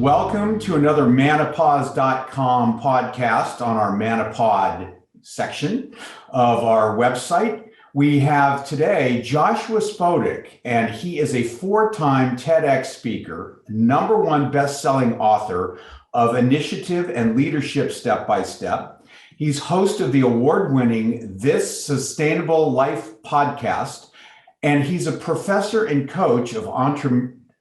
Welcome to another manopause.com podcast on our Manopod section of our website. We have today Joshua Spodek, and he is a four-time TEDx speaker, #1 best-selling author of Initiative and Leadership Step by Step. He's host of the award-winning This Sustainable Life podcast, and he's a professor and coach of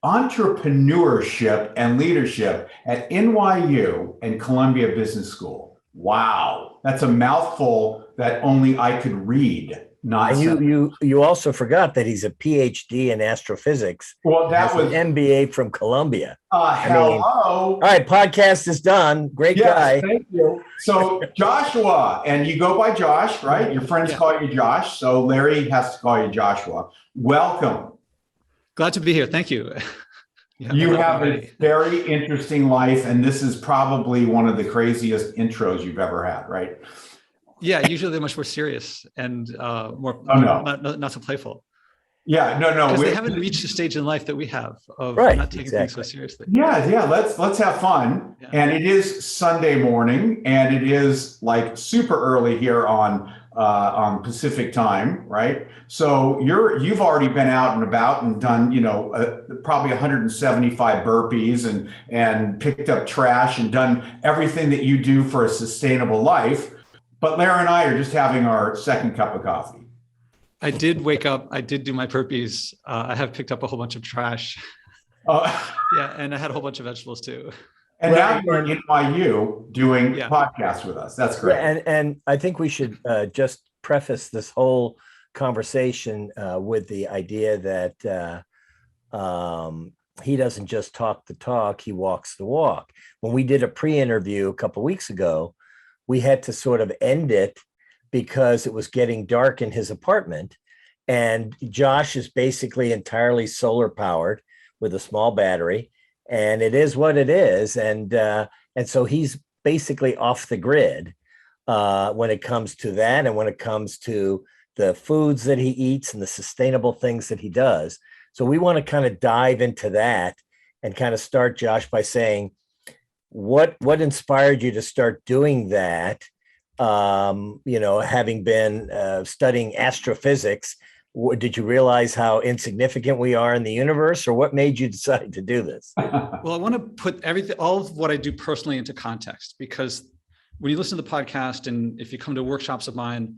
entrepreneurship and leadership at NYU and Columbia Business School. Wow, that's a mouthful that only I could read. Not and you also forgot that he's a PhD in astrophysics. Well, that was an MBA from Columbia. Hello. All right, podcast is done. Great guy. Thank you. So Joshua, and you go by Josh, right? Your friends call you Josh, so Larry has to call you Joshua. Welcome. Glad to be here. Thank you. You have a very interesting life, and this is probably one of the craziest intros you've ever had, right? Yeah, usually they're much more serious and more not so playful. Yeah, no. Because they haven't reached the stage in life that we have of not taking things so seriously. Yeah. Let's have fun. Yeah. And it is Sunday morning, and it is like super early here on Pacific time, right? So you've already been out and about and done, probably 175 burpees and picked up trash and done everything that you do for a sustainable life. But Larry and I are just having our second cup of coffee. I did wake up. I did do my burpees. I have picked up a whole bunch of trash. And I had a whole bunch of vegetables too. And now you're in NYU doing podcasts with us. That's great. Yeah, and I think we should just preface this whole conversation with the idea that he doesn't just talk the talk, he walks the walk. When we did a pre-interview a couple of weeks ago, we had to sort of end it because it was getting dark in his apartment. And Josh is basically entirely solar powered with a small battery. And it is what it is. And so he's basically off the grid when it comes to that and when it comes to the foods that he eats and the sustainable things that he does. So we want to kind of dive into that and kind of start, Josh, by saying, what inspired you to start doing that? Having been studying astrophysics, did you realize how insignificant we are in the universe, or what made you decide to do this? Well, I want to put all of what I do personally into context, because when you listen to the podcast and if you come to workshops of mine,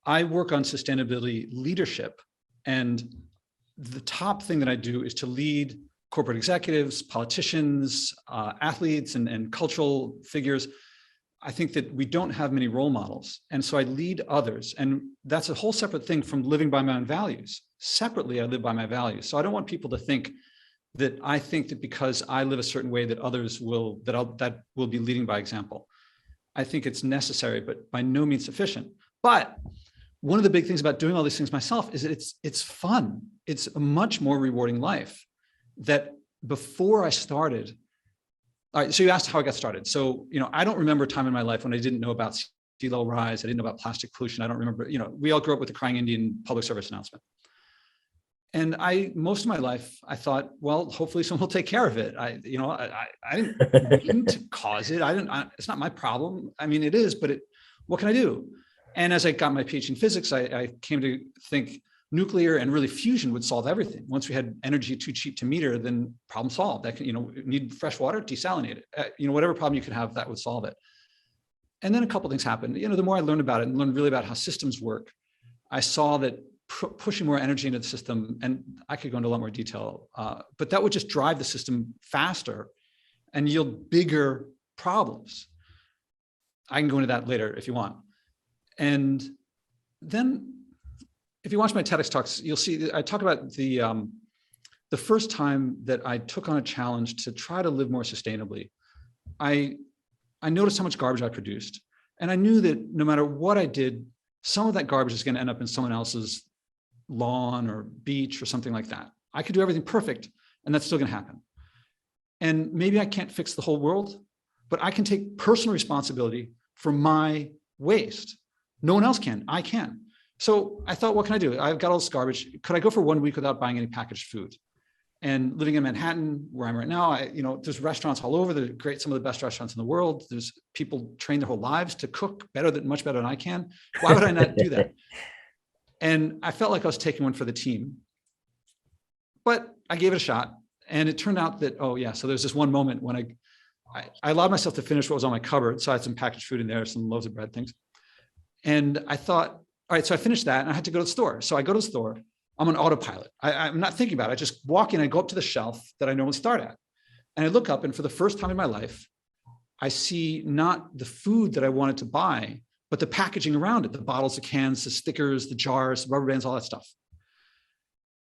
I work on sustainability leadership. And the top thing that I do is to lead corporate executives, politicians, athletes, and cultural figures. I think that we don't have many role models. And so I lead others. And that's a whole separate thing from living by my own values. Separately, I live by my values. So I don't want people to think that I think that because I live a certain way that others will, that will be leading by example. I think it's necessary, but by no means sufficient. But one of the big things about doing all these things myself is that it's fun. It's a much more rewarding life. That before I started, all right, so you asked how I got started. So, I don't remember a time in my life when I didn't know about sea level rise. I didn't know about plastic pollution. I don't remember, we all grew up with the Crying Indian public service announcement. And most of my life, I thought, well, hopefully someone will take care of it. I didn't mean to cause it. It's not my problem. I mean, it is, but what can I do? And as I got my PhD in physics, I came to think nuclear and really fusion would solve everything. Once we had energy too cheap to meter, then problem solved. That need fresh water, desalinate it. Whatever problem you could have, that would solve it. And then a couple of things happened. The more I learned about it and learned really about how systems work, I saw that pushing more energy into the system, and I could go into a lot more detail, but that would just drive the system faster and yield bigger problems. I can go into that later if you want. And then if you watch my TEDx talks, you'll see I talk about the first time that I took on a challenge to try to live more sustainably. I noticed how much garbage I produced. And I knew that no matter what I did, some of that garbage is going to end up in someone else's lawn or beach or something like that. I could do everything perfect, and that's still going to happen. And maybe I can't fix the whole world, but I can take personal responsibility for my waste. No one else can. I can. So I thought, what can I do? I've got all this garbage. Could I go for 1 week without buying any packaged food? And living in Manhattan, where I'm right now, there's restaurants all over. They're great, some of the best restaurants in the world. There's people train their whole lives to cook much better than I can. Why would I not do that? And I felt like I was taking one for the team, but I gave it a shot. And it turned out that, so there's this one moment when I allowed myself to finish what was on my cupboard. So I had some packaged food in there, some loaves of bread, things. And I thought, all right, so I finished that and I had to go to the store. So I go to the store. I'm on autopilot. I'm not thinking about it. I just walk in, I go up to the shelf that I normally start at. And I look up, and for the first time in my life, I see not the food that I wanted to buy, but the packaging around it, the bottles, the cans, the stickers, the jars, the rubber bands, all that stuff.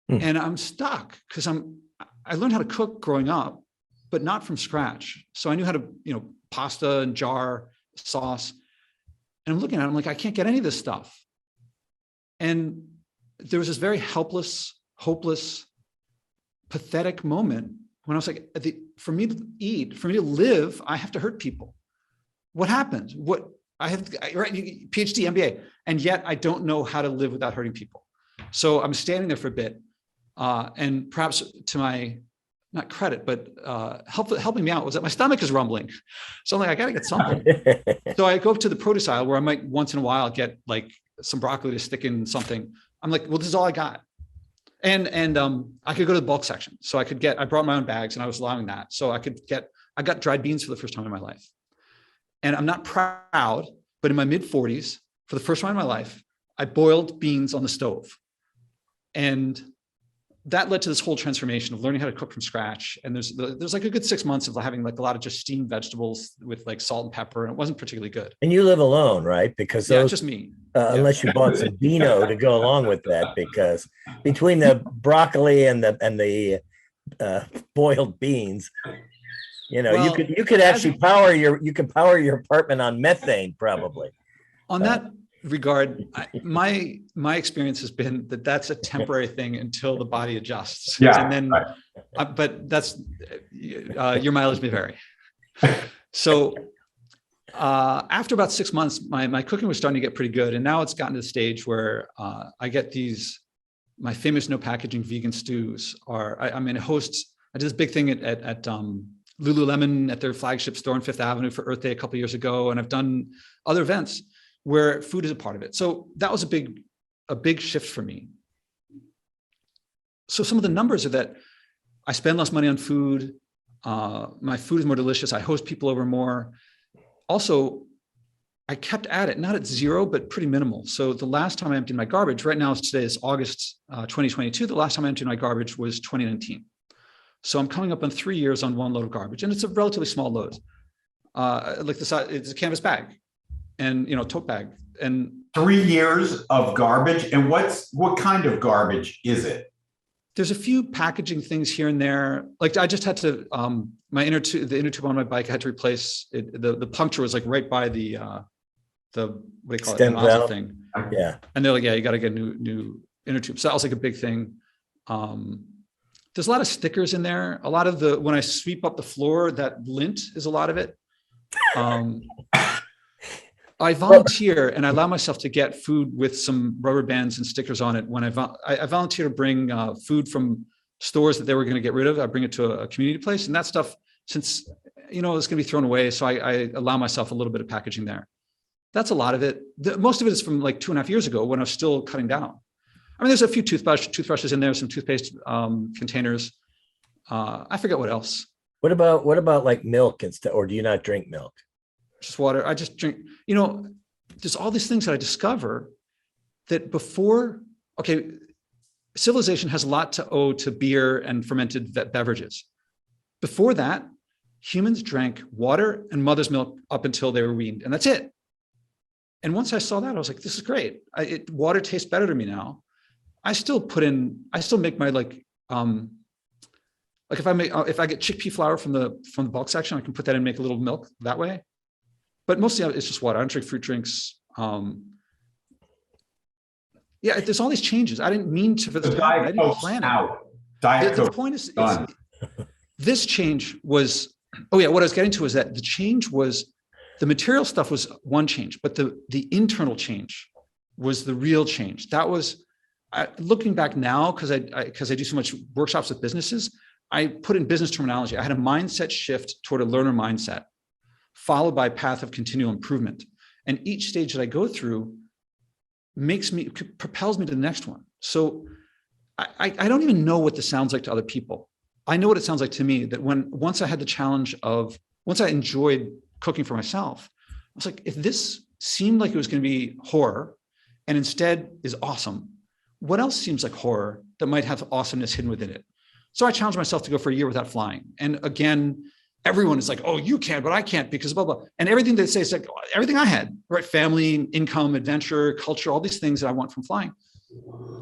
And I'm stuck because I learned how to cook growing up, but not from scratch. So I knew how to, pasta and jar, sauce. And I'm looking at it, I'm like, I can't get any of this stuff. And there was this very helpless, hopeless, pathetic moment when I was like, for me to eat, for me to live, I have to hurt people. What happens? PhD, MBA, and yet I don't know how to live without hurting people. So I'm standing there for a bit, and perhaps to my, not credit, but helping me out was that my stomach is rumbling. So I'm like, I got to get something. So I go up to the produce aisle where I might once in a while get like some broccoli to stick in something. I'm like, well, this is all I got. And I could go to the bulk section. So I brought my own bags and I was allowing that. So I got dried beans for the first time in my life. And I'm not proud, but in my mid 40s, for the first time in my life, I boiled beans on the stove. And that led to this whole transformation of learning how to cook from scratch. And there's like a good 6 months of having like a lot of just steamed vegetables with like salt and pepper. And it wasn't particularly good. And you live alone, right? Because it's just me. Unless you bought some vino to go along with that, because between the broccoli and the boiled beans, you could actually power your apartment on methane probably. On that regard, my experience has been that that's a temporary thing until the body adjusts. Yeah, and then, right. But that's your mileage may vary. So after about 6 months, my cooking was starting to get pretty good, and now it's gotten to the stage where I get my famous no packaging vegan stews. I did this big thing at Lululemon at their flagship store on Fifth Avenue for Earth Day a couple of years ago, and I've done other events where food is a part of it. So that was a big shift for me. So some of the numbers are that I spend less money on food. My food is more delicious. I host people over more. Also, I kept at it, not at zero, but pretty minimal. So the last time I emptied my garbage, right now today is August 2022. The last time I emptied my garbage was 2019. So I'm coming up on 3 years on one load of garbage, and it's a relatively small load. Like the size, it's a canvas bag. And tote bag. And 3 years of garbage. And what kind of garbage is it? There's a few packaging things here and there. Like I just had to the inner tube on my bike, I had to replace it. The puncture was like right by the what do you call it? The nozzle thing. Yeah. And they're like, yeah, you got to get a new inner tube. So that was like a big thing. There's a lot of stickers in there. A lot of when I sweep up the floor, that lint is a lot of it. I volunteer and I allow myself to get food with some rubber bands and stickers on it. When I volunteer to bring food from stores that they were going to get rid of, I bring it to a community place, and that stuff, since it's going to be thrown away, so I allow myself a little bit of packaging there. That's a lot of it. Most of it is from like 2.5 years ago when I was still cutting down. I mean, there's a few toothbrushes in there, some toothpaste containers. I forget what else. What about like milk instead, or do you not drink milk? Just water. I just drink, there's all these things that I discover that civilization has a lot to owe to beer and fermented beverages. Before that, humans drank water and mother's milk up until they were weaned, and that's it. And once I saw that, I was like, this is great. Water tastes better to me now. I still make my if I get chickpea flour from the bulk section, I can put that in and make a little milk that way. But mostly it's just water. I don't drink fruit drinks. There's all these changes. I didn't mean to for this to happen. I didn't plan it. The point is, this change was, what I was getting to is that the change was, the material stuff was one change, but the internal change was the real change. That was, looking back now, because I do so much workshops with businesses, I put in business terminology. I had a mindset shift toward a learner mindset, followed by a path of continual improvement. And each stage that I go through propels me to the next one. So I don't even know what this sounds like to other people. I know what it sounds like to me, that once I had the challenge of, once I enjoyed cooking for myself, I was like, if this seemed like it was going to be horror and instead is awesome, what else seems like horror that might have awesomeness hidden within it? So I challenged myself to go for a year without flying. And again, everyone is like, oh, you can, but I can't because blah, blah. And everything they say is like everything I had, right? Family, income, adventure, culture, all these things that I want from flying.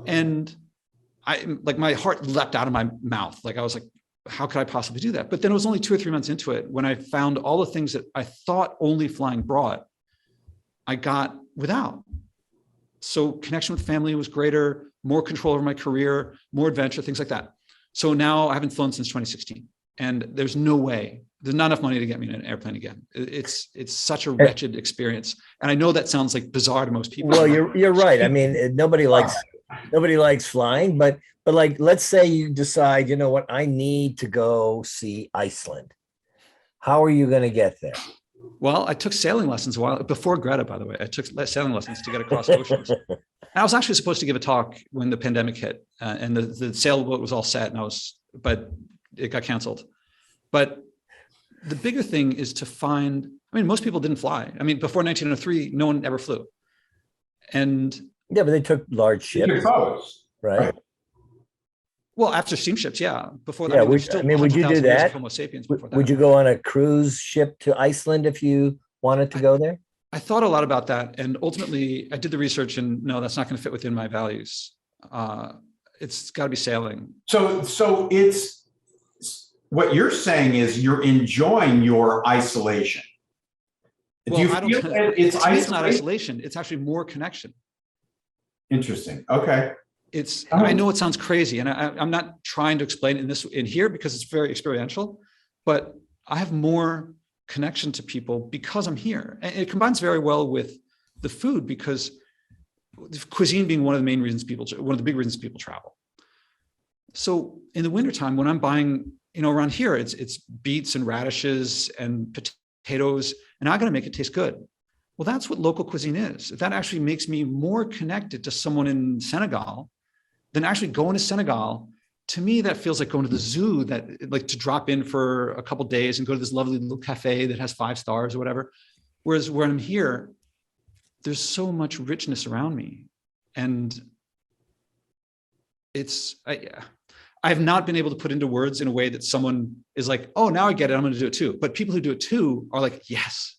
And my heart leapt out of my mouth. Like I was like, how could I possibly do that? But then it was only 2 or 3 months into it when I found all the things that I thought only flying brought, I got without. So connection with family was greater, more control over my career, more adventure, things like that. So now I haven't flown since 2016, and there's no way, there's not enough money to get me in an airplane again. It's such a wretched experience. And I know that sounds like bizarre to most people. Well, you're right. I mean, nobody likes flying, but like, let's say you decide, you know what, I need to go see Iceland. How are you going to get there? Well, I took sailing lessons a while before Greta, by the way. I took sailing lessons to get across oceans. I was actually supposed to give a talk when the pandemic hit, and the sailboat was all set, but it got canceled. But the bigger thing is to find, I mean, most people didn't fly. I mean, before 1903, no one ever flew. And yeah, but they took large ships, right? Well, after steamships, yeah. Before that, yeah, would you do that? Homo sapiens before that. Would you go on a cruise ship to Iceland if you wanted to go there? I thought a lot about that, and ultimately, I did the research, and no, that's not going to fit within my values. It's got to be sailing. So it's what you're saying is you're enjoying your isolation. Well, do you feel that it's not isolation; it's actually more connection. Interesting. Okay. I know it sounds crazy, and I'm not trying to explain it in here because it's very experiential, but I have more connection to people because I'm here. And it combines very well with the food, because cuisine being one of the big reasons people travel. So in the wintertime, when I'm buying, around here, it's beets and radishes and potatoes, and I got to make it taste good. Well, that's what local cuisine is. That actually makes me more connected to someone in Senegal than actually going to Senegal. To me, that feels like going to the zoo, like to drop in for a couple of days and go to this lovely little cafe that has 5 stars or whatever. Whereas where I'm here, there's so much richness around me. And I have not been able to put into words in a way that someone is like, oh, now I get it, I'm going to do it too. But people who do it too are like, yes.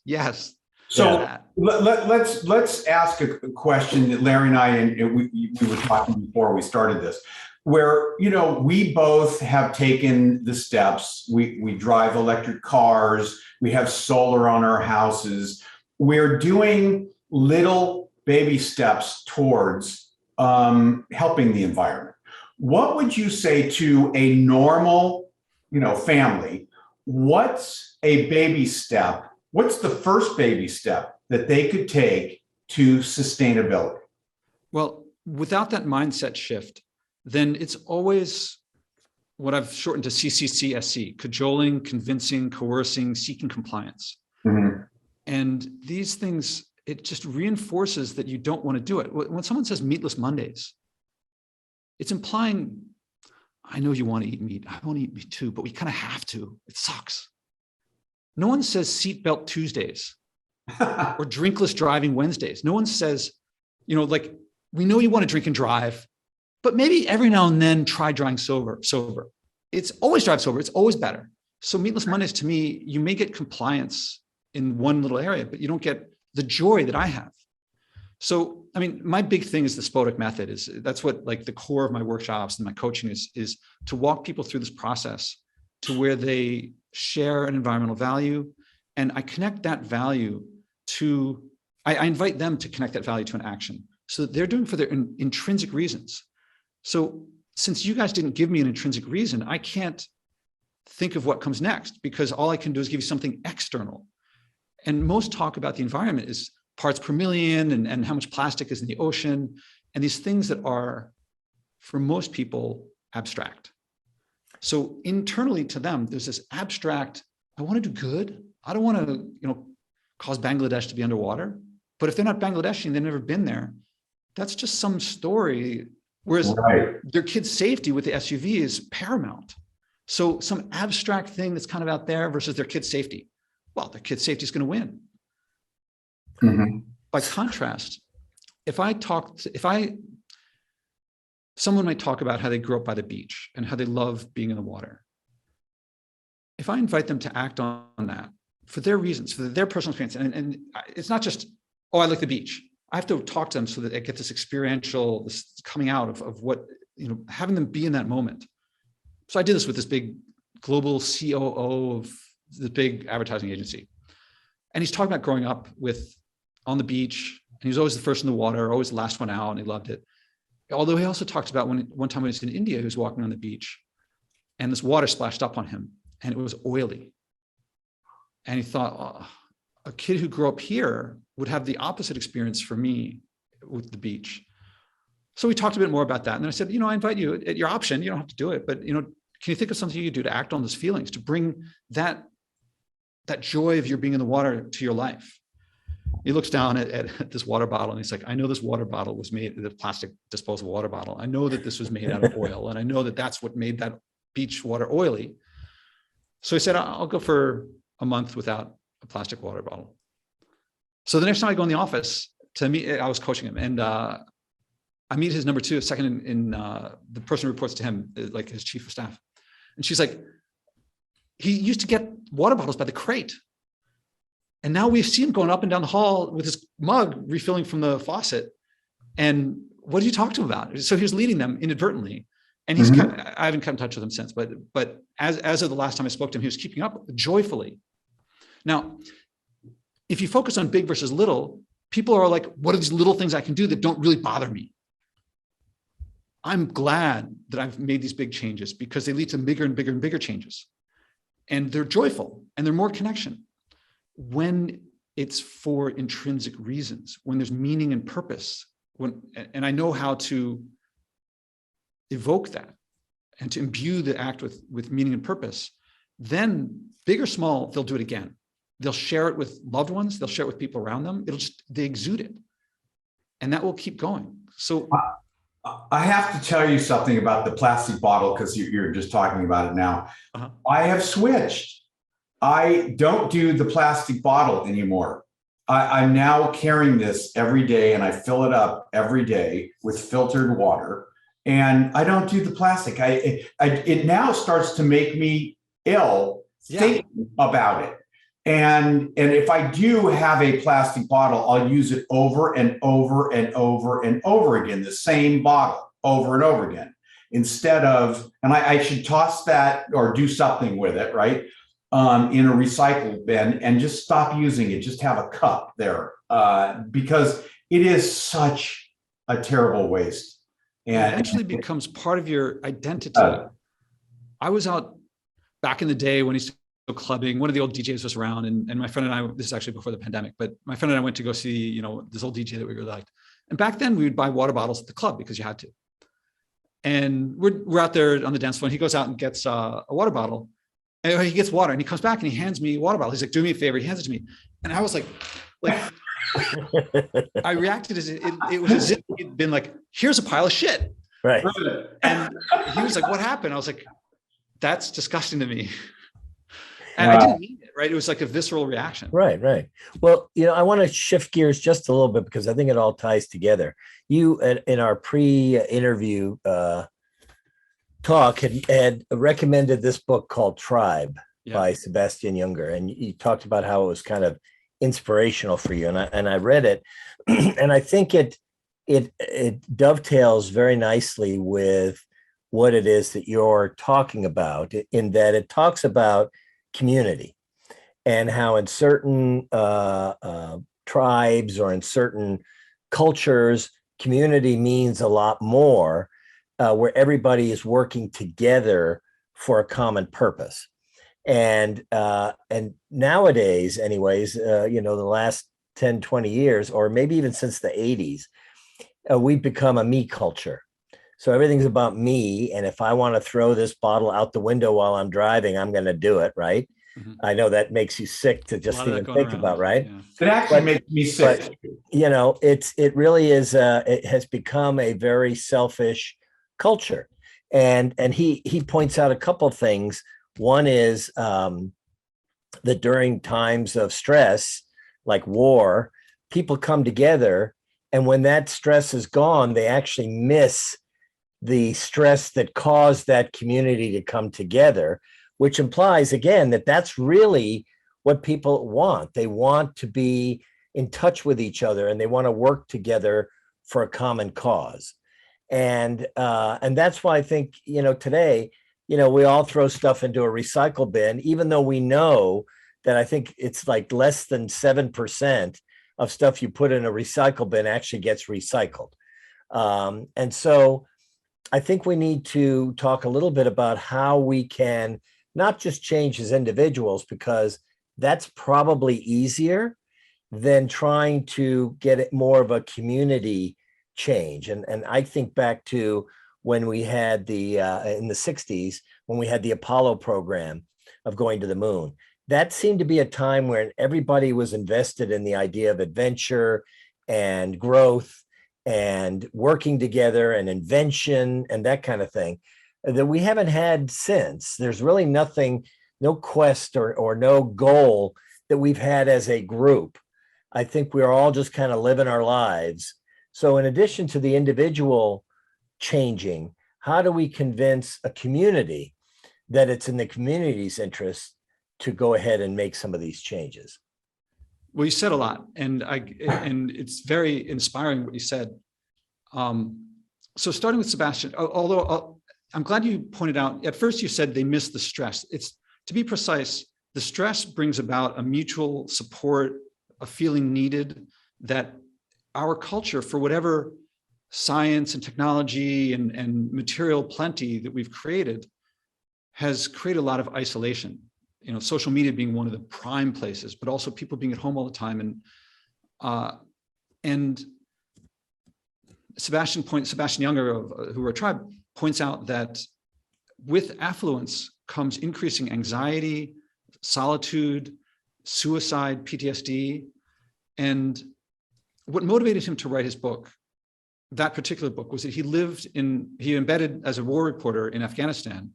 So let's ask a question that Larry and I, we were talking before we started this, where, we both have taken the steps. We drive electric cars. We have solar on our houses. We're doing little baby steps towards helping the environment. What would you say to a normal, family? What's a baby step? What's the first baby step that they could take to sustainability? Well, without that mindset shift, then it's always what I've shortened to CCCSC: cajoling, convincing, coercing, seeking compliance. Mm-hmm. And these things, it just reinforces that you don't want to do it. When someone says meatless Mondays, it's implying, I know you want to eat meat. I want to eat meat too, but we kind of have to. It sucks. No one says seatbelt Tuesdays or drinkless driving Wednesdays. No one says, like, we know you want to drink and drive, but maybe every now and then try driving sober. It's always drive sober. It's always better. So meatless Mondays, to me, you may get compliance in one little area, but you don't get the joy that I have. So, I mean, my big thing is the Spodek method. That's what, like, the core of my workshops and my coaching is to walk people through this process to where they share an environmental value, and I connect that value to, I invite them to connect that value to an action so that they're doing for their intrinsic reasons. So since you guys didn't give me an intrinsic reason, I can't think of what comes next, because all I can do is give you something external. And most talk about the environment is parts per million and how much plastic is in the ocean, and these things that are, for most people, abstract. So internally to them, there's this abstract, I want to do good. I don't want to, cause Bangladesh to be underwater. But if they're not Bangladeshi and they've never been there, that's just some story. Whereas their kids' safety with the SUV is paramount. So some abstract thing that's kind of out there versus their kids' safety. Well, their kids' safety is going to win. Mm-hmm. By contrast, someone might talk about how they grew up by the beach and how they love being in the water. If I invite them to act on that for their reasons, for their personal experience, and it's not just, oh, I like the beach. I have to talk to them so that they get this experiential, this coming out of what, having them be in that moment. So I did this with this big global COO of the big advertising agency. And he's talking about growing up on the beach, and he was always the first in the water, always the last one out, and he loved it. Although he also talks about one time when he was in India, he was walking on the beach and this water splashed up on him and it was oily. And he thought, oh, a kid who grew up here would have the opposite experience for me with the beach. So we talked a bit more about that. And then I said, I invite you at your option. You don't have to do it, but can you think of something you could do to act on those feelings, to bring that joy of your being in the water to your life? He looks down at this water bottle and he's like, I know this water bottle was made, the plastic disposable water bottle. I know that this was made out of oil. And I know that that's what made that beach water oily. So he said, I'll go for a month without a plastic water bottle. So the next time I go in the office to meet, I was coaching him, and I meet his number two, second in the person who reports to him, like his chief of staff. And she's like, he used to get water bottles by the crate. And now we see him going up and down the hall with his mug, refilling from the faucet. And what did you talk to him about? So he was leading them inadvertently. And he's I haven't kept in touch with him since, but as of the last time I spoke to him, he was keeping up joyfully. Now, if you focus on big versus little, people are like, what are these little things I can do that don't really bother me? I'm glad that I've made these big changes because they lead to bigger and bigger and bigger changes. And they're joyful and they're more connection. When it's for intrinsic reasons, when there's meaning and purpose, and I know how to evoke that and to imbue the act with meaning and purpose, then big or small, they'll do it again. They'll share it with loved ones. They'll share it with people around them. They exude it. And that will keep going. So I have to tell you something about the plastic bottle because you're just talking about it now. Uh-huh. I have switched. I don't do the plastic bottle anymore. I'm now carrying this every day and I fill it up every day with filtered water. And I don't do the plastic. It now starts to make me ill thinking about it. And if I do have a plastic bottle, I'll use it over and over and over and over again, the same bottle over and over again, instead of, and I should toss that or do something with it, right? In a recycle bin and just stop using it. Just have a cup there because it is such a terrible waste. And it actually becomes part of your identity. I was out back in the day when he used to go clubbing. One of the old DJs was around, and my friend and I, this is actually before the pandemic, but my friend and I went to go see, this old DJ that we really liked. And back then we would buy water bottles at the club because you had to. And we're out there on the dance floor and he goes out and gets a water bottle. And he gets water and he comes back and he hands me a water bottle. He's like, do me a favor. He hands it to me. And I was like, I reacted as it was as if he'd been like, here's a pile of shit. Right. And he was like, what happened? I was like, that's disgusting to me. And I didn't mean it, right? It was like a visceral reaction. Right. Well, I want to shift gears just a little bit because I think it all ties together. You, in our pre-interview talk, had recommended this book called Tribe by Sebastian Junger. And you talked about how it was kind of inspirational for you. And I read it and I think it dovetails very nicely with what it is that you're talking about, in that it talks about community and how in certain tribes or in certain cultures, community means a lot more, where everybody is working together for a common purpose. And nowadays, anyways, the last 10, 20 years, or maybe even since the 80s, we've become a me culture. So everything's about me. And if I want to throw this bottle out the window while I'm driving, I'm going to do it. Right. Mhm. I know that makes you sick to A just lot of that even going think around. about, right? Yeah. It actually But- makes me sick. it really is, it has become a very selfish culture. And he points out a couple of things. One is that during times of stress, like war, people come together. And when that stress is gone, they actually miss the stress that caused that community to come together, which implies, again, that that's really what people want. They want to be in touch with each other and they want to work together for a common cause. And that's why I think, today, we all throw stuff into a recycle bin, even though we know that I think it's like less than 7% of stuff you put in a recycle bin actually gets recycled. And so I think we need to talk a little bit about how we can not just change as individuals, because that's probably easier than trying to get it more of a community change. And I think back to when we had in the 60s, when we had the Apollo program of going to the moon. That seemed to be a time where everybody was invested in the idea of adventure and growth and working together and invention and that kind of thing that we haven't had since. There's really nothing, no quest or no goal that we've had as a group. I think we're all just kind of living our lives. So in addition to the individual changing, how do we convince a community that it's in the community's interest to go ahead and make some of these changes? Well, you said a lot, and it's very inspiring what you said. So starting with Sebastian, although I'm glad you pointed out, at first you said they missed the stress. It's, to be precise, the stress brings about a mutual support, a feeling needed, that our culture, for whatever science and technology and material plenty that we've created, has created a lot of isolation. Social media being one of the prime places, but also people being at home all the time. And Sebastian Younger, who are tribe, points out that with affluence comes increasing anxiety, solitude, suicide, PTSD. And what motivated him to write his book, that particular book, was that he embedded as a war reporter in Afghanistan,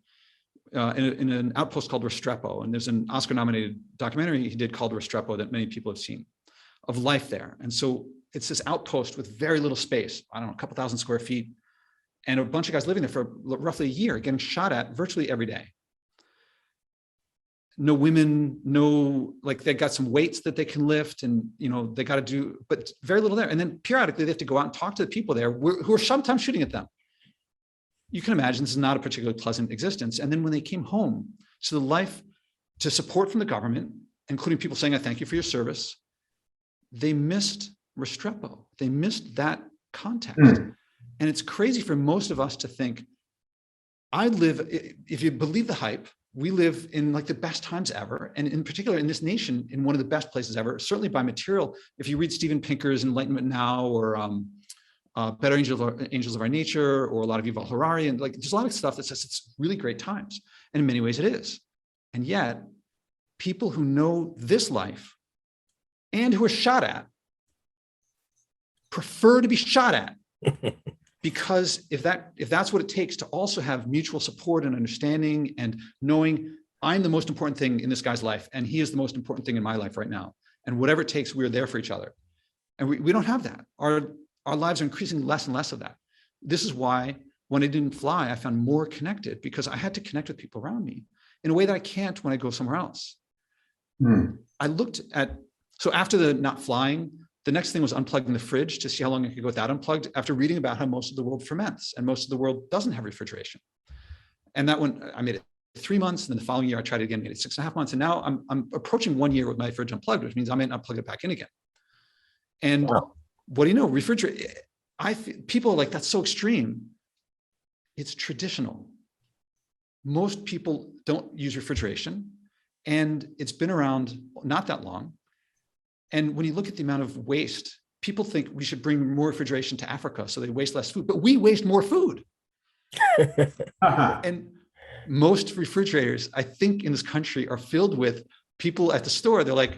in an outpost called Restrepo. And there's an Oscar-nominated documentary he did called Restrepo that many people have seen, of life there. And so it's this outpost with very little space, I don't know, a couple thousand square feet, and a bunch of guys living there for roughly a year, getting shot at virtually every day. No women, they got some weights that they can lift, and they got to do, but very little there. And then periodically they have to go out and talk to the people there who are sometimes shooting at them. You can imagine this is not a particularly pleasant existence. And then when they came home, so the life to support from the government, including people saying, I thank you for your service, they missed Restrepo. They missed that context. And it's crazy for most of us to think, if you believe the hype, we live in like the best times ever. And in particular in this nation, in one of the best places ever, certainly by material. If you read Steven Pinker's Enlightenment Now, or Better Angels of Our Nature, or a lot of Yuval Harari, and there's a lot of stuff that says it's really great times. And in many ways it is. And yet people who know this life and who are shot at prefer to be shot at, because if that's what it takes to also have mutual support and understanding and knowing I'm the most important thing in this guy's life and he is the most important thing in my life right now, and whatever it takes, we're there for each other. And we don't have that. Our lives are increasing less and less of that. This is why when I didn't fly, I found more connected, because I had to connect with people around me in a way that I can't when I go somewhere else. I looked at, so after the not flying, the next thing was unplugging the fridge to see how long I could go without unplugged, after reading about how most of the world ferments and most of the world doesn't have refrigeration. And that one, I made it 3 months, and then the following year I tried it again, made it 6.5 months. And now I'm approaching 1 year with my fridge unplugged, which means I might not plug it back in again. And Wow. What do you know? Refrigerate. People are like, that's so extreme. It's traditional. Most people don't use refrigeration, and it's been around not that long. And when you look at the amount of waste, people think we should bring more refrigeration to Africa so they waste less food, but we waste more food. And most refrigerators, I think, in this country are filled with people at the store. They're like,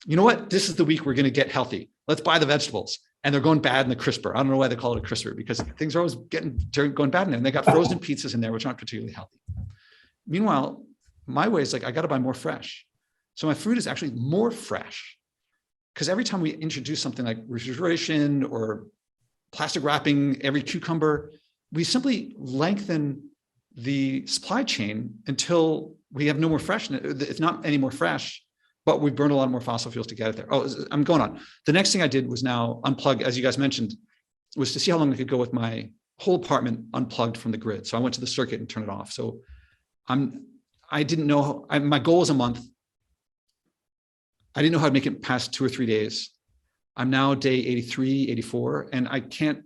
you know what? This is the week we're going to get healthy. Let's buy the vegetables. And they're going bad in the crisper. I don't know why they call it a crisper, because things are always going bad in there. And they got frozen pizzas in there, which aren't particularly healthy. Meanwhile, my way is like, I got to buy more fresh. So my fruit is actually more fresh, because every time we introduce something like refrigeration or plastic wrapping every cucumber, we simply lengthen the supply chain until we have no more freshness. It's not any more fresh, but we burned a lot more fossil fuels to get it there. Oh, I'm going on. The next thing I did was now unplug, as you guys mentioned, was to see how long I could go with my whole apartment unplugged from the grid. So I went to the circuit and turned it off. So I didn't know, my goal was a month. I didn't know how to make it past 2 or 3 days. I'm now day 83, 84, and I can't,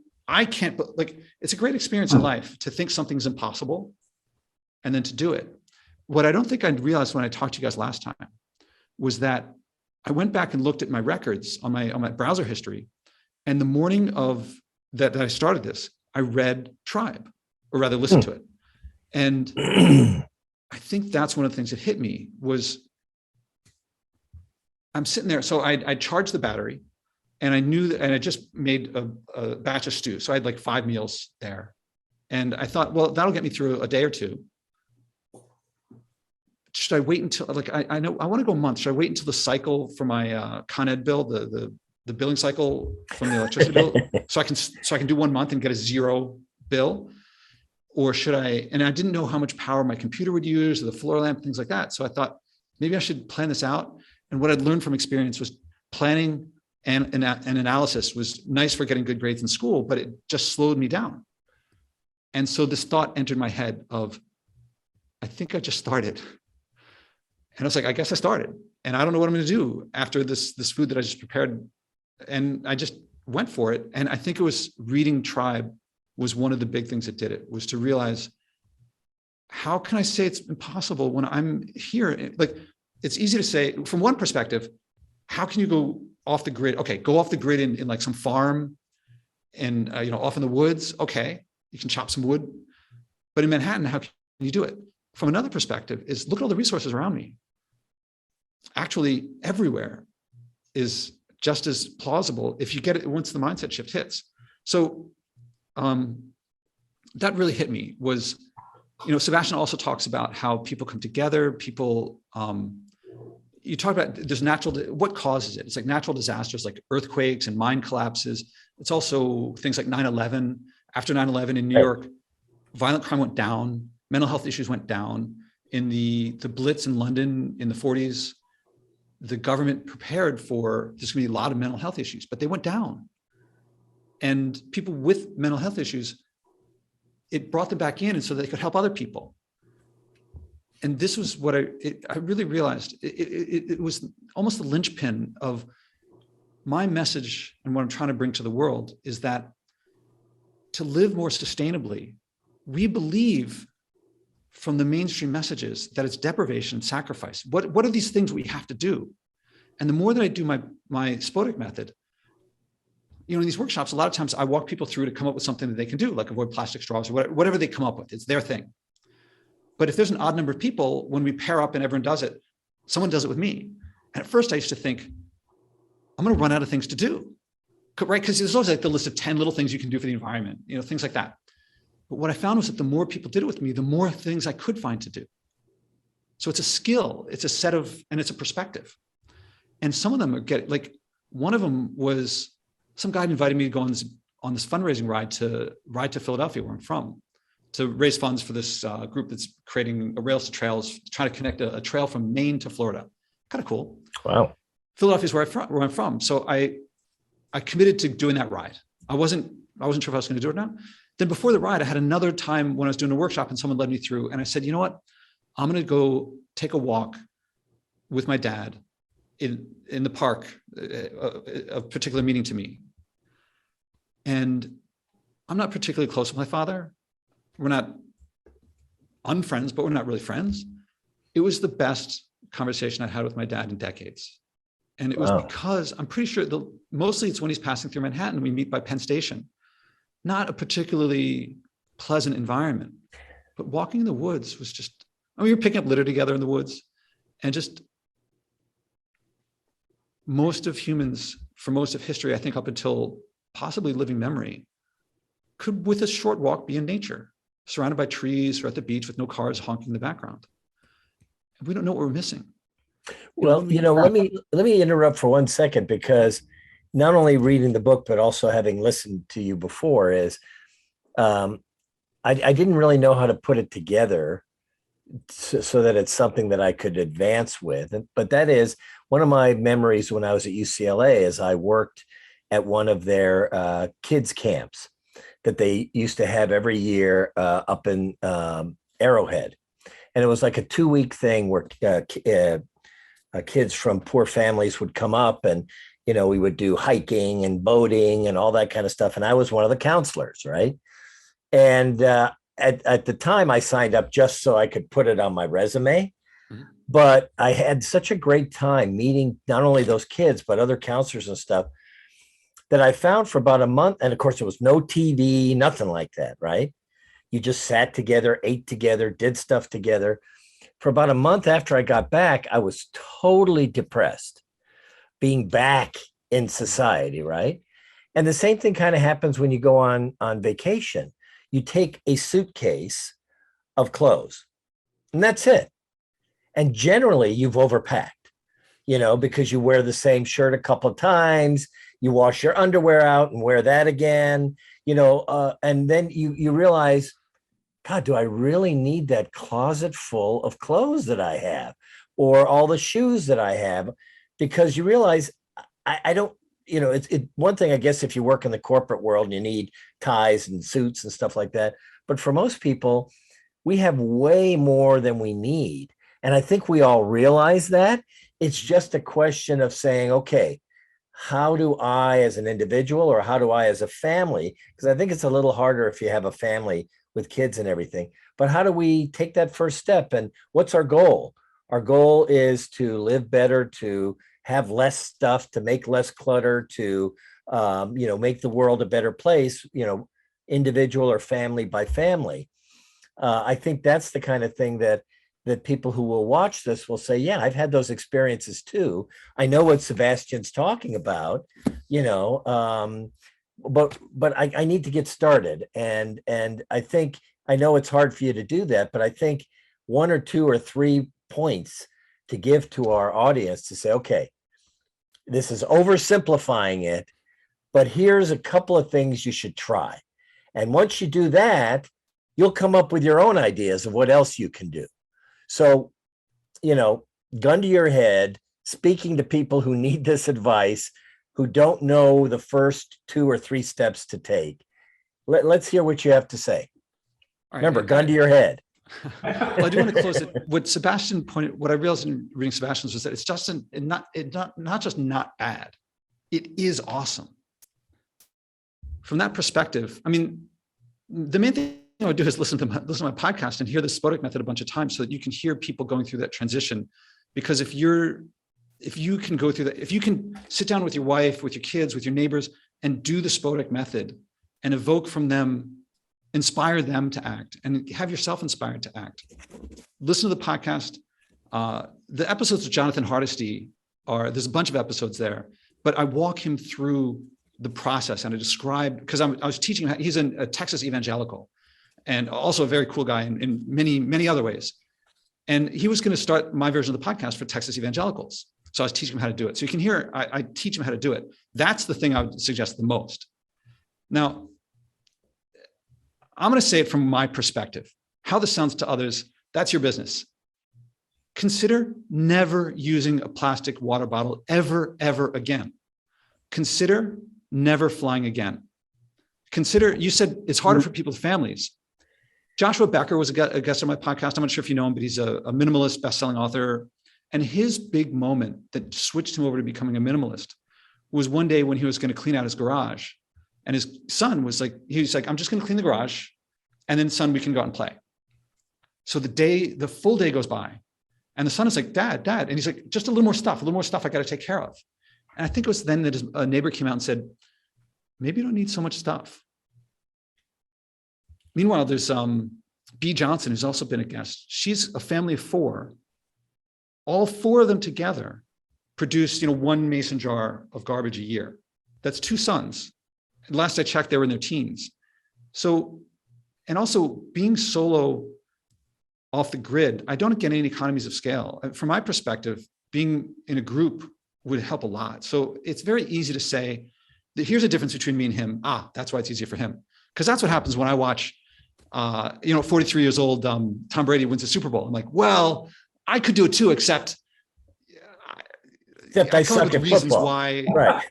like, it's a great experience in life to think something's impossible and then to do it. What I don't think I realized when I talked to you guys last time was that I went back and looked at my records on my browser history. And the morning of that I started this, I read Tribe, or rather listened to it. And I think that's one of the things that hit me was I'm sitting there. So I charged the battery, and I knew that, and I just made a batch of stew. So I had like 5 meals there. And I thought, well, that'll get me through a day or two. Should I wait until, like, I know I want to go a month. Should I wait until the cycle for my Con Ed bill, the billing cycle from the electricity bill, so I can do 1 month and get a 0 bill? Or should I, and I didn't know how much power my computer would use, or the floor lamp, things like that. So I thought maybe I should plan this out. And what I'd learned from experience was planning and analysis was nice for getting good grades in school, but it just slowed me down. And so this thought entered my head of, I think I just started. And I was like, I guess I started, and I don't know what I'm going to do after this food that I just prepared. And I just went for it. And I think it was reading Tribe was one of the big things that did it, was to realize, how can I say it's impossible when I'm here? Like, it's easy to say from one perspective, how can you go off the grid? Okay, go off the grid in like some farm and, off in the woods. Okay, you can chop some wood. But in Manhattan, how can you do it? From another perspective is, look at all the resources around me. Actually, everywhere is just as plausible if you get it once the mindset shift hits. So that really hit me was, Sebastian also talks about how people come together, people, you talk about there's what causes it? It's like natural disasters like earthquakes and mine collapses. It's also things like 9/11. After 9/11 in New York, violent crime went down, mental health issues went down. In the Blitz in London in the 40s, the government prepared for there's going to be a lot of mental health issues, but they went down. And people with mental health issues, it brought them back in, and so they could help other people. And this was what I really realized. It was almost the linchpin of my message, and what I'm trying to bring to the world is that to live more sustainably, we believe from the mainstream messages that it's deprivation and sacrifice. What are these things we have to do? And the more that I do my Spodek method, in these workshops, a lot of times I walk people through to come up with something that they can do, like avoid plastic straws or whatever they come up with. It's their thing. But if there's an odd number of people, when we pair up and everyone does it, someone does it with me. And at first I used to think, I'm going to run out of things to do, right? Because there's always like the list of 10 little things you can do for the environment, things like that. But what I found was that the more people did it with me, the more things I could find to do. So it's a skill, it's a set of, and it's a perspective. And some of them are like, one of them was some guy invited me to go on this fundraising ride to Philadelphia, where I'm from, to raise funds for this group that's creating a rails to trails, trying to connect a trail from Maine to Florida. Kind of cool. Wow. Philadelphia is where I'm from. So I committed to doing that ride. I wasn't sure if I was going to do it or not. Then before the ride, I had another time when I was doing a workshop and someone led me through, and I said, you know what? I'm going to go take a walk with my dad in the park, a particular meaning to me. And I'm not particularly close with my father. We're not unfriends, but we're not really friends. It was the best conversation I'd had with my dad in decades. And it was because I'm pretty sure mostly it's when he's passing through Manhattan, we meet by Penn Station. Not a particularly pleasant environment. But walking in the woods was just, I mean, we were picking up litter together in the woods, and just most of humans, for most of history, I think up until possibly living memory, could with a short walk be in nature, surrounded by trees or at the beach with no cars honking in the background. And we don't know what we're missing. Well, let me interrupt for 1 second, because not only reading the book, but also having listened to you before is, I didn't really know how to put it together so that it's something that I could advance with. But that is one of my memories when I was at UCLA, is I worked at one of their kids camps that they used to have every year up in Arrowhead. And it was like a 2-week thing where kids from poor families would come up, and, we would do hiking and boating and all that kind of stuff. And I was one of the counselors, right? And at the time, I signed up just so I could put it on my resume. Mm-hmm. But I had such a great time meeting not only those kids, but other counselors and stuff, that I found for about a month. And of course, there was no TV, nothing like that, right? You just sat together, ate together, did stuff together. For about a month after I got back, I was totally depressed being back in society, right? And the same thing kind of happens when you go on vacation. You take a suitcase of clothes, and that's it. And generally you've overpacked, because you wear the same shirt a couple of times, you wash your underwear out and wear that again, and then you realize, God, do I really need that closet full of clothes that I have, or all the shoes that I have? Because you realize I don't, it's one thing, I guess, if you work in the corporate world and you need ties and suits and stuff like that. But for most people, we have way more than we need. And I think we all realize that. It's just a question of saying, okay, how do I as an individual, or how do I as a family? Because I think it's a little harder if you have a family with kids and everything. But how do we take that first step? And what's our goal? Our goal is to live better, to have less stuff, to make less clutter, to make the world a better place, individual or family by family. I think that's the kind of thing that people who will watch this will say, yeah, I've had those experiences too. I know what Sebastian's talking about, but I need to get started. And I think, I know it's hard for you to do that, but I think 1 or 2 or 3 points to give to our audience to say, okay, this is oversimplifying it, but here's a couple of things you should try. And once you do that, you'll come up with your own ideas of what else you can do. So, gun to your head, speaking to people who need this advice, who don't know the first 2 or 3 steps to take. Let's hear what you have to say. Right, remember, gun to your head. Well, I do want to close it. What Sebastian pointed, what I realized in reading Sebastian's was that it's just not just not bad. It is awesome. From that perspective, I mean, the main thing I would do is listen to my podcast and hear the Spodek method a bunch of times, so that you can hear people going through that transition. Because if you can go through that, if you can sit down with your wife, with your kids, with your neighbors, and do the Spodek method and evoke from them, inspire them to act, and have yourself inspired to act. Listen to the podcast. The episodes of Jonathan Hardesty there's a bunch of episodes there, but I walk him through the process, and I describe, because I was teaching him, he's a Texas evangelical, and also a very cool guy in many, many other ways. And he was going to start my version of the podcast for Texas evangelicals. So I was teaching him how to do it. So you can hear, I teach him how to do it. That's the thing I would suggest the most. Now, I'm going to say it from my perspective. How this sounds to others, that's your business. Consider never using a plastic water bottle ever again. Consider never flying again. Consider, you said it's harder for people's families. Joshua Becker was a guest on my podcast. I'm not sure if you know him, but he's a minimalist, best-selling author. And his big moment that switched him over to becoming a minimalist was one day when he was going to clean out his garage. And his son was like, I'm just going to clean the garage, and then son, we can go out and play. So the full day goes by, and the son is like, Dad. And he's like, just a little more stuff I got to take care of. And I think it was then that a neighbor came out and said, maybe you don't need so much stuff. Meanwhile, there's B. Johnson, who's also been a guest. She's a family of 4. All 4 of them together produce, 1 mason jar of garbage a year. That's 2 sons. And last I checked, they were in their teens. So, and also being solo off the grid, I don't get any economies of scale. From my perspective, being in a group would help a lot. So it's very easy to say that here's a difference between me and him. That's why it's easier for him. Because that's what happens when I watch, 43 years old, Tom Brady wins a Super Bowl. I'm like, well, I could do it too, except I suck at reasons football. why. Right.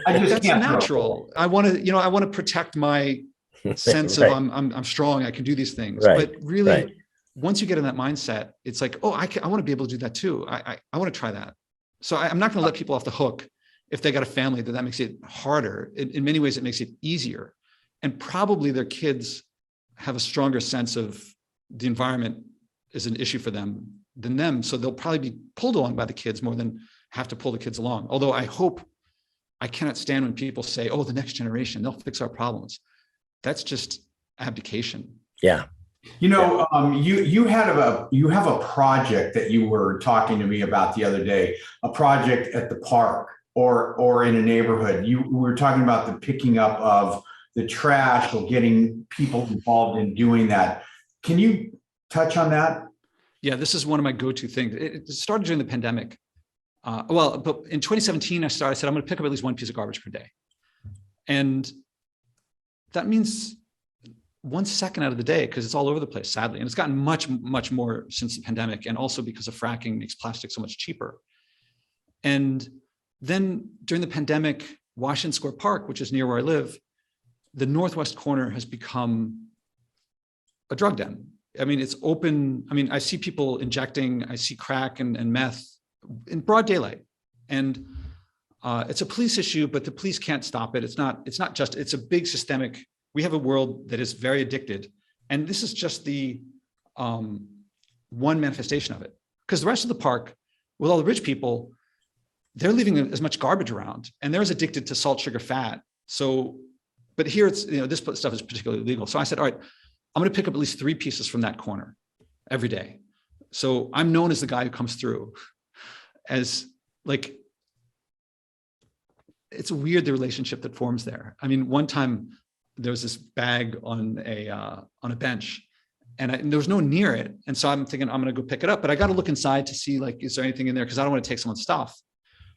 That's natural. I want to protect my sense of I'm strong. I can do these things. Right. But really, once you get in that mindset, it's like, oh, I want to be able to do that too. I want to try that. So I'm not going to let people off the hook if they got a family that makes it harder. In many ways, it makes it easier. And probably their kids have a stronger sense of the environment is an issue for them than them. So they'll probably be pulled along by the kids more than have to pull the kids along. Although I cannot stand when people say, oh, the next generation, they'll fix our problems. That's just abdication. Yeah. You have a project that you were talking to me about the other day, a project at the park or in a neighborhood. We were talking about the picking up of the trash or getting people involved in doing that. Can you touch on that? Yeah, this is one of my go-to things. It started during the pandemic. But in 2017, I said, I'm going to pick up at least 1 piece of garbage per day. And that means 1 second out of the day, because it's all over the place, sadly. And it's gotten much, much more since the pandemic. And also because of fracking makes plastic so much cheaper. And then during the pandemic, Washington Square Park, which is near where I live, the northwest corner has become a drug den. I mean, it's open. I mean, I see people injecting, I see crack and meth in broad daylight. And it's a police issue, but the police can't stop it. It's a big systemic. We have a world that is very addicted. And this is just the one manifestation of it. Because the rest of the park, with all the rich people, they're leaving as much garbage around, and they're as addicted to salt, sugar, fat. So, but here it's, this stuff is particularly illegal. So I said, all right, I'm going to pick up at least 3 pieces from that corner every day. So I'm known as the guy who comes through as like, it's weird, the relationship that forms there. I mean, one time there was this bag on a bench and there was no one near it. And so I'm thinking, I'm going to go pick it up, but I got to look inside to see, like, is there anything in there? Cause I don't want to take someone's stuff.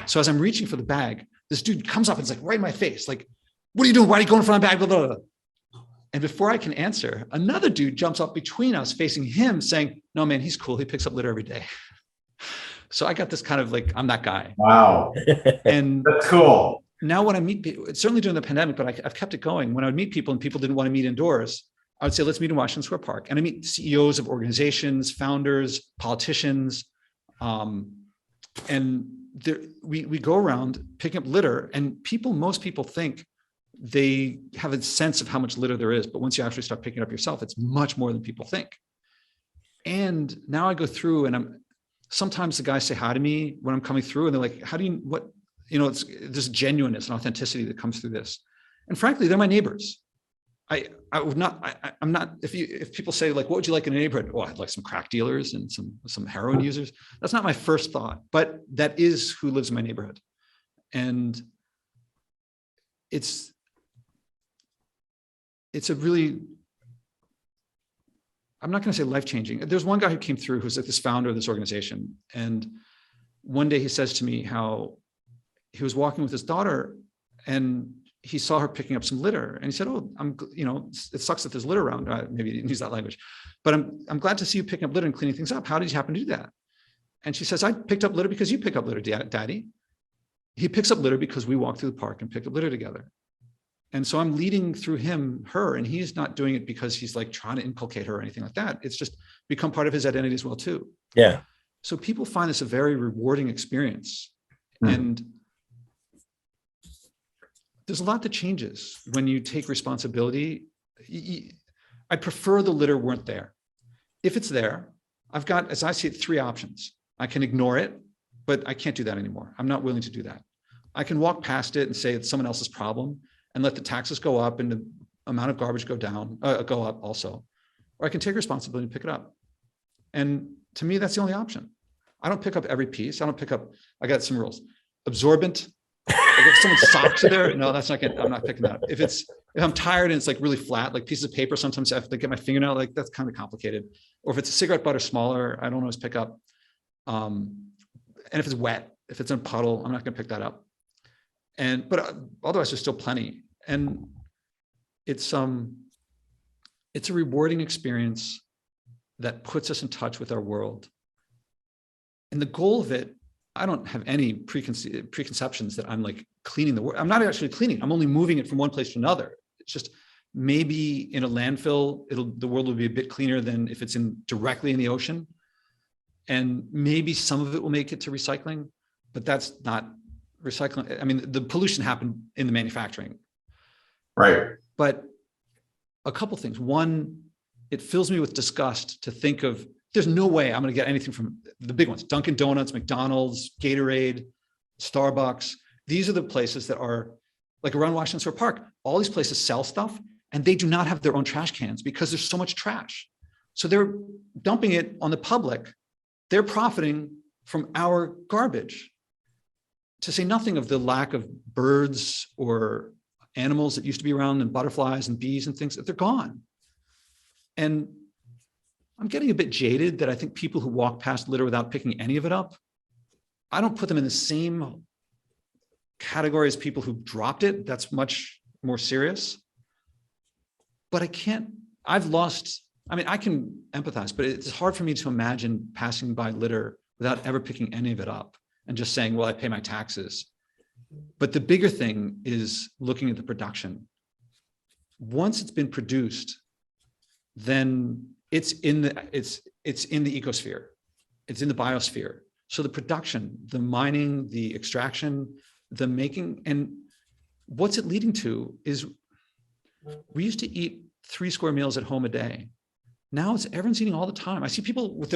So as I'm reaching for the bag, this dude comes up and it's like right in my face. Like, what are you doing? Why are you going in front of the bag? Blah, blah, blah. And before I can answer, another dude jumps up between us facing him saying, no, man, he's cool. He picks up litter every day. So I got this kind of like, I'm that guy. Wow. And that's cool. Now when I meet people, certainly during the pandemic, but I've kept it going. When I would meet people and people didn't want to meet indoors, I would say, let's meet in Washington Square Park. And I meet CEOs of organizations, founders, politicians. And we go around picking up litter, and most people think they have a sense of how much litter there is. But once you actually start picking it up yourself, it's much more than people think. And now I go through and sometimes the guys say hi to me when I'm coming through and they're like, it's this genuineness and authenticity that comes through this. And frankly, they're my neighbors. I'm not, if people say, like, what would you like in a neighborhood? Oh, I'd like some crack dealers and some heroin users. That's not my first thought, but that is who lives in my neighborhood. And it's a really, I'm not going to say life-changing. There's one guy who came through who's like this founder of this organization. And one day he says to me how he was walking with his daughter and he saw her picking up some litter. And he said, oh, it sucks that there's litter around. Maybe he didn't use that language, but I'm glad to see you picking up litter and cleaning things up. How did you happen to do that? And she says, I picked up litter because you pick up litter, Daddy. He picks up litter because we walk through the park and pick up litter together. And so I'm leading through her, and he's not doing it because he's like trying to inculcate her or anything like that. It's just become part of his identity as well too. Yeah. So people find this a very rewarding experience. And there's a lot that changes when you take responsibility. I prefer the litter weren't there. If it's there, I've got, as I see it, 3 options. I can ignore it, but I can't do that anymore. I'm not willing to do that. I can walk past it and say it's someone else's problem and let the taxes go up and the amount of garbage go up also, or I can take responsibility and pick it up. And to me, that's the only option. I don't pick up every piece. I got some rules. Absorbent. Like if someone's socks are there, no, that's not good. I'm not picking that up. If I'm tired and it's like really flat, like pieces of paper, sometimes I have to get my fingernail, like that's kind of complicated. Or if it's a cigarette butt or smaller, I don't always pick up. And if it's wet, if it's in a puddle, I'm not going to pick that up. But otherwise there's still plenty. And it's a rewarding experience that puts us in touch with our world. And the goal of it, I don't have any preconceptions that I'm like cleaning the world. I'm not actually cleaning. I'm only moving it from one place to another. It's just maybe in a landfill, the world will be a bit cleaner than if it's directly in the ocean. And maybe some of it will make it to recycling, but that's not recycling. I mean, the pollution happened in the manufacturing. Right. But a couple things. One, it fills me with disgust to think of, there's no way I'm going to get anything from the big ones, Dunkin' Donuts, McDonald's, Gatorade, Starbucks. These are the places that are like around Washington Square Park. All these places sell stuff and they do not have their own trash cans because there's so much trash. So they're dumping it on the public. They're profiting from our garbage, to say nothing of the lack of birds or animals that used to be around, and butterflies and bees and things, that they're gone. And I'm getting a bit jaded that I think people who walk past litter without picking any of it up, I don't put them in the same category as people who dropped it. That's much more serious. But I can empathize, but it's hard for me to imagine passing by litter without ever picking any of it up and just saying, well, I pay my taxes. But the bigger thing is looking at the production. Once it's been produced, then it's in the ecosphere, it's in the biosphere. So the production, the mining, the extraction, the making, and what's it leading to is we used to eat 3 square meals at home a day. Now everyone's eating all the time. I see people with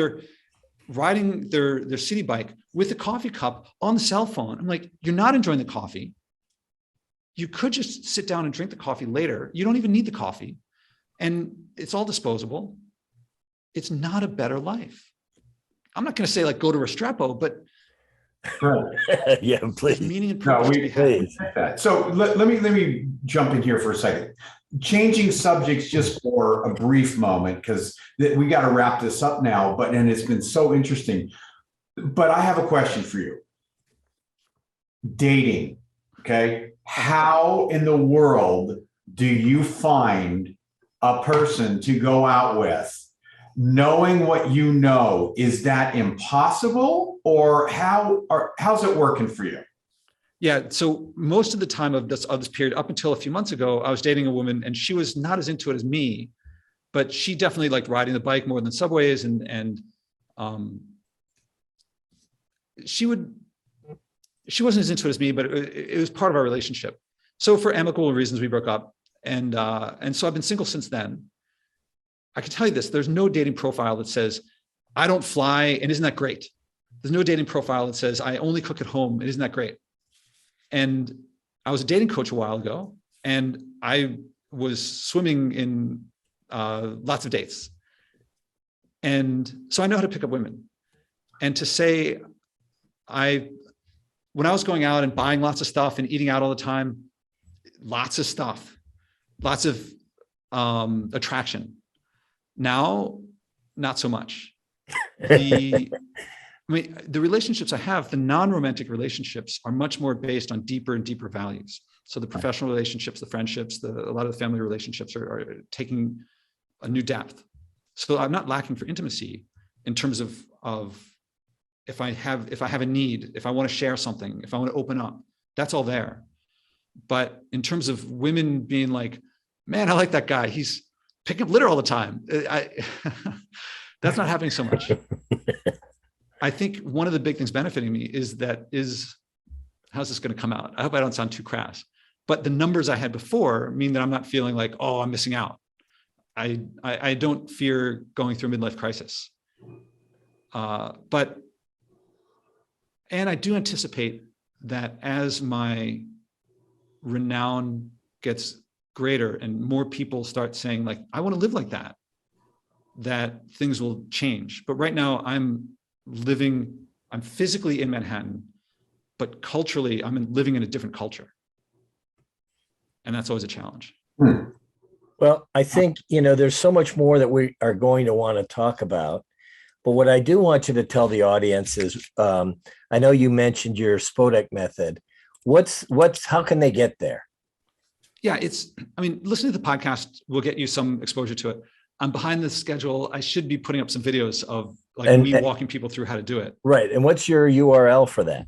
riding their city bike with a coffee cup on the cell phone. I'm like, you're not enjoying the coffee. You could just sit down and drink the coffee later. You don't even need the coffee. And it's all disposable. It's not a better life. I'm not going to say like go to Restrepo, but yeah, please. Meaning and purpose to be had. So let me jump in here for a second. Changing subjects just for a brief moment, because we got to wrap this up now, and it's been so interesting. But I have a question for you. Dating, okay? How in the world do you find a person to go out with? Knowing what you know, is that impossible, or how's it working for you? Yeah, so most of the time of this period, up until a few months ago, I was dating a woman and she was not as into it as me, but she definitely liked riding the bike more than subways, and she wasn't as into it as me, but it was part of our relationship. So for amicable reasons, we broke up, and so I've been single since then. I can tell you this, there's no dating profile that says, I don't fly, and isn't that great? There's no dating profile that says, I only cook at home, and isn't that great? And I was a dating coach a while ago, and I was swimming in lots of dates. And so I know how to pick up women. And to say, when I was going out and buying lots of stuff and eating out all the time, lots of stuff, lots of attraction. Now, not so much. The relationships I have, the non-romantic relationships, are much more based on deeper and deeper values. So the professional relationships, the friendships, a lot of the family relationships are taking a new depth. So I'm not lacking for intimacy in terms of if I have a need, if I want to share something, if I want to open up, that's all there. But in terms of women being like, man, I like that guy, he's picking up litter all the time. That's not happening so much. I think one of the big things benefiting me is how's this going to come out? I hope I don't sound too crass, but the numbers I had before mean that I'm not feeling like, oh, I'm missing out. I don't fear going through a midlife crisis. And I do anticipate that as my renown gets greater and more people start saying like, I want to live like that things will change. But right now I'm physically in Manhattan, but culturally I'm living in a different culture. And that's always a challenge. Well, I think, there's so much more that we are going to want to talk about. But what I do want you to tell the audience is, I know you mentioned your Spodek method. How can they get there? Yeah, listening to the podcast will get you some exposure to it. I'm behind the schedule. I should be putting up some videos of me walking people through how to do it. Right. And what's your URL for that?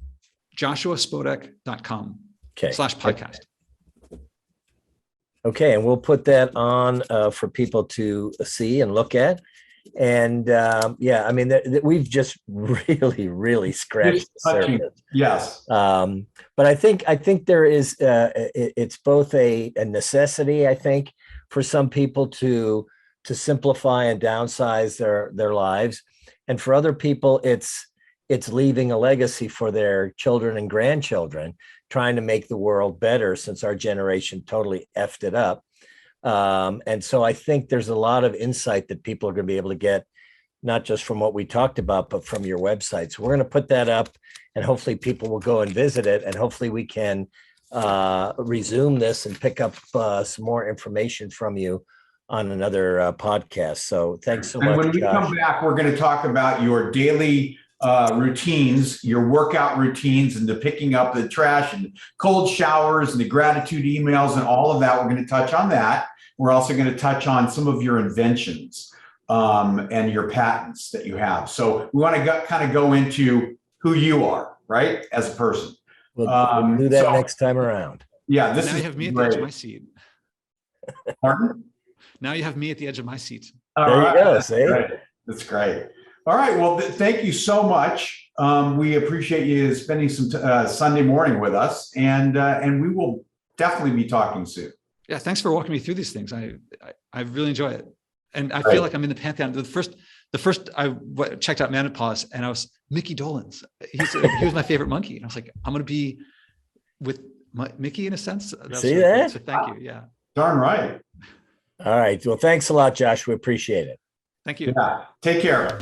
joshuaspodek.com/podcast. Okay. And we'll put that on for people to see and look at. And we've just really, really scratched the surface. Yes. But I think there is, it's both a necessity, I think, for some people to simplify and downsize their lives. And for other people, it's leaving a legacy for their children and grandchildren, trying to make the world better since our generation totally effed it up. And so I think there's a lot of insight that people are going to be able to get, not just from what we talked about, but from your website. So we're going to put that up and hopefully people will go and visit it. And hopefully we can resume this and pick up some more information from you on another podcast. So thanks so much, when we Josh. come back, we're going to talk about your daily routines, your workout routines, and the picking up the trash and cold showers and the gratitude emails and all of that. We're going to touch on that. We're also going to touch on some of your inventions and your patents that you have. So we want to kind of go into who you are, right, as a person. We'll do that next time around. Yeah, now you have me at the edge of my seat. Pardon? Now you have me at the edge of my seat. There you go. See? That's great. All right. Well, thank you so much. We appreciate you spending some Sunday morning with us, and we will definitely be talking soon. Yeah, thanks for walking me through these things. I really enjoy it, and I feel like I'm in the pantheon. The first I checked out Manipause, and I was Mickey Dolenz. He was my favorite monkey, and I was like, I'm going to be with Mickey in a sense. See that? Cool. So thank you. Yeah. Darn right. All right. Well, thanks a lot, Josh. We appreciate it. Thank you. Yeah. Take care.